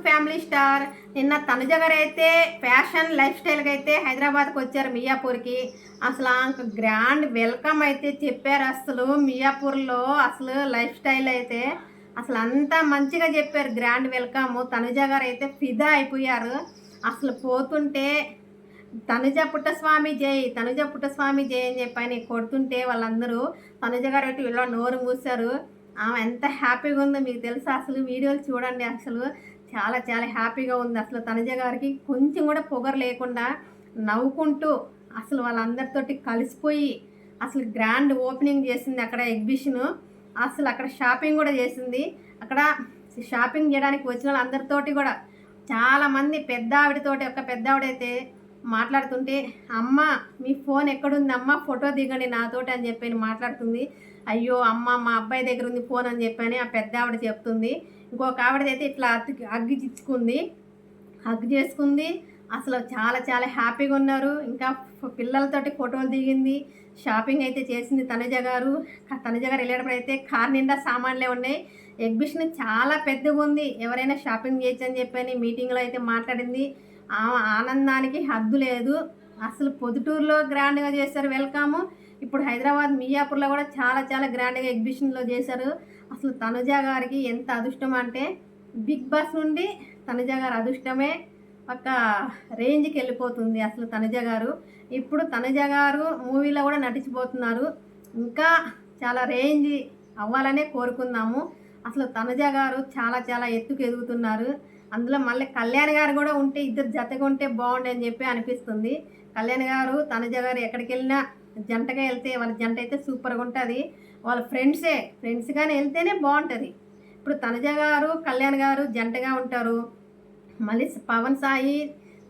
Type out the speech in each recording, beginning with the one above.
Family star. నిన్న తనుజ గారు అయితే ఫ్యాషన్ లైఫ్ స్టైల్కి అయితే హైదరాబాద్కి వచ్చారు, మియాపూర్కి. అసలు గ్రాండ్ వెల్కమ్ అయితే చెప్పారు. అసలు మియాపూర్లో అసలు లైఫ్ స్టైల్ అయితే అసలు అంతా మంచిగా చెప్పారు. Grand welcome. తనుజ గారు అయితే ఫిదా అయిపోయారు. అసలు పోతుంటే తనుజ పుట్టస్వామి జై, తనుజ పుట్టస్వామి జై అని చెప్పని కొడుతుంటే వాళ్ళందరూ తనుజ గారు అయితే ఇలా నోరు మూసారు. ఆమె ఎంత హ్యాపీగా ఉందో మీకు తెలుసా? అసలు వీడియోలు చూడండి. అసలు చాలా చాలా హ్యాపీగా ఉంది. అసలు తనుజ గారికి కొంచెం కూడా పొగరు లేకుండా నవ్వుకుంటూ అసలు వాళ్ళందరితోటి కలిసిపోయి అసలు గ్రాండ్ ఓపెనింగ్ చేసింది అక్కడ ఎగ్జిబిషను. అసలు అక్కడ షాపింగ్ కూడా చేసింది. అక్కడ షాపింగ్ చేయడానికి వచ్చిన వాళ్ళందరితోటి కూడా చాలామంది పెద్ద ఆవిడతోటి, ఒక పెద్ద ఆవిడైతే మాట్లాడుతుంటే, అమ్మ మీ ఫోన్ ఎక్కడుంది అమ్మ, ఫోటో దిగండి నాతోటి అని చెప్పి మాట్లాడుతుంది. అయ్యో అమ్మ మా అబ్బాయి దగ్గర ఉంది ఫోన్ అని చెప్పని ఆ పెద్ద ఆవిడ చెప్తుంది. ఇంకొక ఆవిడదైతే ఇట్లా అగ్గి చిచ్చుకుంది, హగ్ చేసుకుంది. అసలు చాలా చాలా హ్యాపీగా ఉన్నారు. ఇంకా పిల్లలతోటి ఫోటోలు దిగింది. షాపింగ్ అయితే చేసింది తనుజ గారు. తనుజ గారు వెళ్ళేటప్పుడు అయితే కార్ నిండా సామాన్లే ఉన్నాయి. ఎగ్జిబిషన్ చాలా పెద్దగా ఉంది, ఎవరైనా షాపింగ్ చేయొచ్చు అని చెప్పని మీటింగ్లో అయితే మాట్లాడింది. ఆనందానికి హద్దు లేదు. అసలు పొద్దుటూరులో గ్రాండ్గా చేశారు వెల్కమ్. ఇప్పుడు హైదరాబాద్ మియాపూర్లో కూడా చాలా చాలా గ్రాండ్గా ఎగ్జిబిషన్లో చేశారు. అసలు తనుజ గారికి ఎంత అదృష్టం అంటే, బిగ్ బాస్ నుండి తనుజ గారు అదృష్టమే ఒక రేంజ్కి వెళ్ళిపోతుంది. అసలు తనుజ గారు ఇప్పుడు తనుజ గారు మూవీలో కూడా నటించిపోతున్నారు. ఇంకా చాలా రేంజ్ అవ్వాలనే కోరుకుందాము. అసలు తనుజ గారు చాలా చాలా ఎత్తుకు ఎదుగుతున్నారు. అందులో మళ్ళీ కళ్యాణ్ గారు కూడా ఉంటే, ఇద్దరు జతగా ఉంటే బాగుండే అని చెప్పి అనిపిస్తుంది. కళ్యాణ్ గారు తనుజ గారు ఎక్కడికి వెళ్ళినా జంటగా వెళ్తే వాళ్ళ జంట అయితే సూపర్గా ఉంటుంది. వాళ్ళ ఫ్రెండ్స్గానే వెళ్తేనే బాగుంటుంది. ఇప్పుడు తనుజ గారు కళ్యాణ్ గారు జంటగా ఉంటారు. మళ్ళీ పవన్ సాయి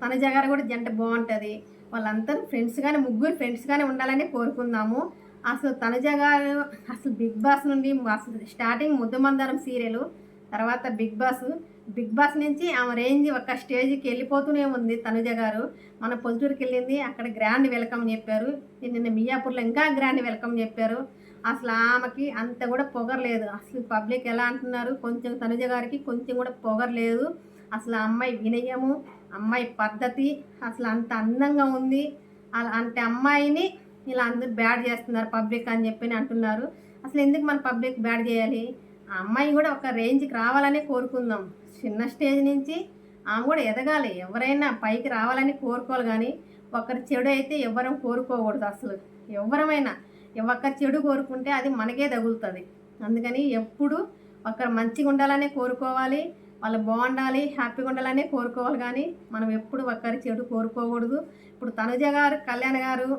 తనుజ గారు కూడా జంట బాగుంటుంది. వాళ్ళందరూ ముగ్గురు ఫ్రెండ్స్గానే ఉండాలని కోరుకుందాము. అసలు తనుజ గారు అసలు బిగ్ బాస్ నుండి అసలు స్టార్టింగ్ ముద్దమందారం సీరియల్, తర్వాత బిగ్ బాస్ నుంచి ఆమె రేంజ్ ఒక స్టేజ్కి వెళ్ళిపోతూనే ఉంది. తనుజ గారు మన పొద్దుటూరుకి వెళ్ళింది, అక్కడ గ్రాండ్ వెల్కమ్ చెప్పారు. నిన్న మియాపూర్లో ఇంకా గ్రాండ్ వెల్కమ్ చెప్పారు. అసలు ఆమెకి అంత కూడా పొగరలేదు. అసలు పబ్లిక్ ఎలా అంటున్నారు, కొంచెం తనుజ గారికి కొంచెం కూడా పొగరలేదు. అసలు అమ్మాయి వినయము, అమ్మాయి పద్ధతి అసలు అంత అందంగా ఉంది. అంటే అమ్మాయిని ఇలా అందరూ బ్యాడ్ చేస్తున్నారు పబ్లిక్ అని చెప్పి అంటున్నారు. అసలు ఎందుకు మన పబ్లిక్ బ్యాడ్ చేయాలి? ఆ అమ్మాయి కూడా ఒక రేంజ్కి రావాలని కోరుకుందాం. చిన్న స్టేజ్ నుంచి ఆమె కూడా ఎదగాలి. ఎవరైనా పైకి రావాలని కోరుకోవాలి, కానీ ఒకరి చెడు అయితే ఎవరం కోరుకోకూడదు. అసలు ఎవరమైనా ఒకరి చెడు కోరుకుంటే అది మనకే తగులుతుంది. అందుకని ఎప్పుడు ఒకరు మంచిగా ఉండాలనే కోరుకోవాలి, వాళ్ళు బాగుండాలి, హ్యాపీగా ఉండాలనే కోరుకోవాలి, కానీ మనం ఎప్పుడు ఒకరి చెడు కోరుకోకూడదు. ఇప్పుడు తనుజ గారు కళ్యాణ్ గారు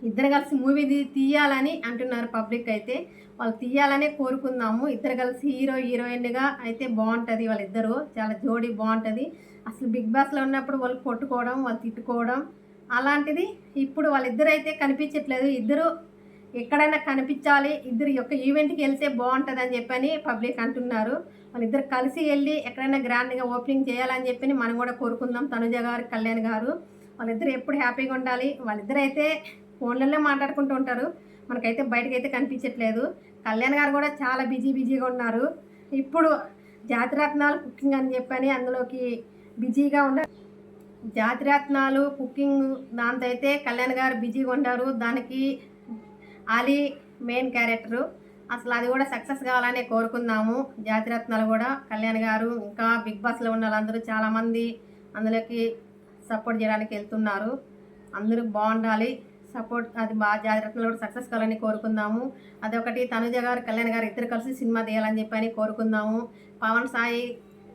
ఇద్దరు కలిసి మూవీ తీయాలని అంటున్నారు పబ్లిక్ అయితే. వాళ్ళు తీయాలనే కోరుకుందాము. ఇద్దరు కలిసి హీరోయిన్గా అయితే బాగుంటుంది. వాళ్ళిద్దరూ చాలా జోడీ బాగుంటుంది. అసలు బిగ్ బాస్లో ఉన్నప్పుడు వాళ్ళు కొట్టుకోవడం, వాళ్ళు తిట్టుకోవడం అలాంటిది ఇప్పుడు వాళ్ళిద్దరు అయితే కనిపించట్లేదు. ఇద్దరు ఎక్కడైనా కనిపించాలి, ఇద్దరు యొక్క ఈవెంట్కి వెళ్తే బాగుంటుంది అని చెప్పని పబ్లిక్ అంటున్నారు. వాళ్ళిద్దరు కలిసి వెళ్ళి ఎక్కడైనా గ్రాండ్గా ఓపెనింగ్ చేయాలని చెప్పి మనం కూడా కోరుకుందాం. తనుజ గారు కళ్యాణ్ గారు వాళ్ళిద్దరు ఎప్పుడు హ్యాపీగా ఉండాలి. వాళ్ళిద్దరు అయితే ఫోన్లలో మాట్లాడుకుంటూ ఉంటారు, మనకైతే బయటకైతే కనిపించట్లేదు. కళ్యాణ్ గారు కూడా చాలా బిజీగా ఉన్నారు. ఇప్పుడు జాతిరత్నాలు కుకింగ్ అని చెప్పని అందులోకి బిజీగా ఉన్నారు. జాతిరత్నాలు కుకింగ్ దాంతో అయితే కళ్యాణ్ గారు బిజీగా ఉన్నారు. దానికి ఆలీ మెయిన్ క్యారెక్టరు. అసలు అది కూడా సక్సెస్ కావాలనే కోరుకుందాము. జాతిరత్నాలు కూడా కళ్యాణ్ గారు ఇంకా బిగ్ బాస్లో ఉన్న వాళ్ళందరూ చాలామంది అందులోకి సపోర్ట్ చేయడానికి వెళ్తున్నారు. అందరూ బాగుండాలి, సపోర్ట్ అది బాగా జాతిరత్నాలు కూడా సక్సెస్ కావాలని కోరుకుందాము. అదొకటి. తనుజ గారు కళ్యాణ్ గారు ఇద్దరు కలిసి సినిమా తీయాలని చెప్పని కోరుకుందాము. పవన్ సాయి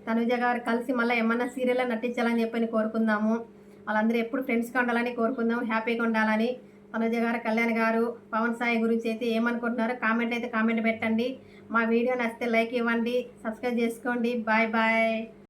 తనుజ గారు కలిసి మళ్ళీ ఏమన్నా సీరియల్లో నటించాలని చెప్పని కోరుకుందాము. వాళ్ళందరూ ఎప్పుడు ఫ్రెండ్స్గా ఉండాలని కోరుకుందాం, హ్యాపీగా ఉండాలని. తనుజ గారు కళ్యాణ్ గారు పవన్ సాయి గురించి అయితే ఏమనుకుంటున్నారో కామెంట్ పెట్టండి. మా వీడియో నచ్చితే లైక్ ఇవ్వండి, సబ్స్క్రైబ్ చేసుకోండి. బాయ్.